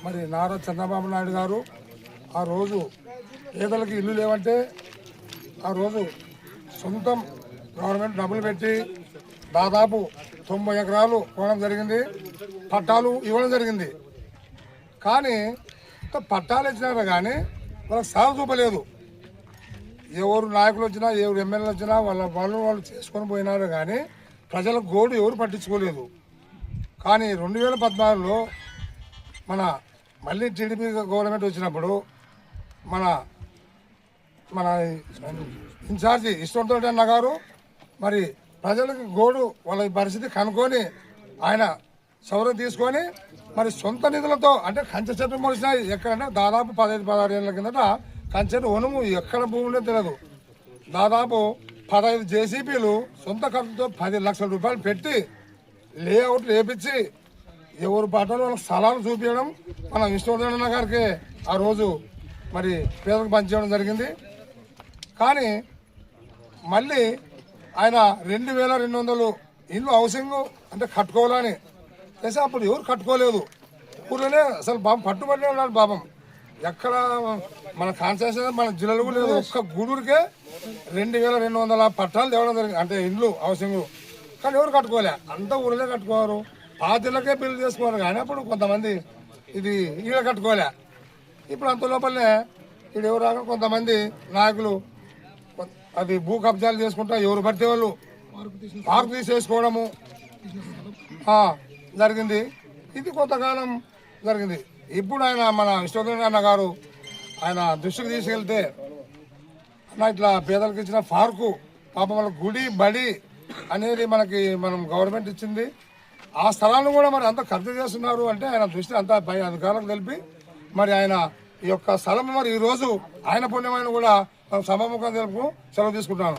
మరి నారా చంద్రబాబు నాయుడు గారు ఆ రోజు పేదలకు ఇల్లు లేవంటే ఆ రోజు సొంతం గవర్నమెంట్ డబ్బులు పెట్టి దాదాపు 90 ఎకరాలు కొనడం జరిగింది, పట్టాలు ఇవ్వడం జరిగింది. కానీ పట్టాలు ఇచ్చినారు కానీ వాళ్ళకి సాగు చూపలేదు. ఎవరు నాయకులు వచ్చినా ఎవరు ఎమ్మెల్యేలు వచ్చినా వాళ్ళ వాళ్ళు చేసుకొని పోయినారు కానీ ప్రజలకు గోడు ఎవరు పట్టించుకోలేదు. కానీ 2014లో మన మళ్ళీ టీడీపీ గవర్నమెంట్ వచ్చినప్పుడు మన మన ఇన్ఛార్జి ఇష్టంతో అన్న గారు మరి ప్రజలకు గోడు వాళ్ళ పరిస్థితి కనుక్కొని ఆయన సౌరం తీసుకొని మరి సొంత నిధులతో అంటే కంచె చెట్లు మొలిసినాయి. ఎక్కడంటే దాదాపు 15-16 ఏళ్ళ కిందట కంచె వనుము ఎక్కడ భూములే తెలియదు. దాదాపు 15 జేసీబీలు సొంత ఖర్చుతో 10 లక్షల రూపాయలు పెట్టి లేఅవుట్లు వేపించి ఎవరు పాటలు వాళ్ళకి స్థలాలు చూపించడం మన విష్ణువర్ధన్ గారికి ఆ రోజు మరి పేదలకు పంచేయడం జరిగింది. కానీ మళ్ళీ ఆయన 2200 ఇల్లు హౌసింగ్ అంటే కట్టుకోవాలని చేసి అప్పుడు ఎవరు కట్టుకోలేదు. ఊళ్ళోనే అసలు బాబు పట్టుబడి ఉన్నాడు. పాపం ఎక్కడ మన కాన్స్టిట్యూషన్ మన జిల్లాలో కూడా లేదు. ఒక్క గూడూరుకే 2200 పట్టాలు తేవడం జరిగింది, అంటే ఇండ్లు హౌసింగ్. కానీ ఎవరు కట్టుకోలే, అంతా ఊళ్ళో కట్టుకోరు. పాతిళ్ళకే బిల్లు చేసుకోవాలి. కానీ అప్పుడు కొంతమంది ఇది ఈడ కట్టుకోలే. ఇప్పుడు అంత లోపలనే ఇక్కడ ఎవరు రాక కొంతమంది నాయకులు అది భూ కబ్జాలు చేసుకుంటా ఎవరు పడితే వాళ్ళు పార్కు తీసేసుకోవడము జరిగింది. ఇది కొంతకాలం జరిగింది. ఇప్పుడు ఆయన మన విష్ణువర్ధన్ అన్న గారు ఆయన దృష్టికి తీసుకెళ్తే అన్న ఇట్లా పేదలకు ఇచ్చిన పార్కు పాపం వాళ్ళ గుడి బడి అనేది మనం గవర్నమెంట్ ఇచ్చింది. ఆ స్థలాలను కూడా మరి అంతా కబ్జా చేస్తున్నారు అంటే ఆయన దృష్టి అంతా పై అధికారులకు తెలిపి మరి ఆయన ఈ యొక్క స్థలం మరి ఈరోజు ఆయన పుణ్యమైన కూడా సభాముఖం తెలుపు సెలవు తీసుకుంటాను.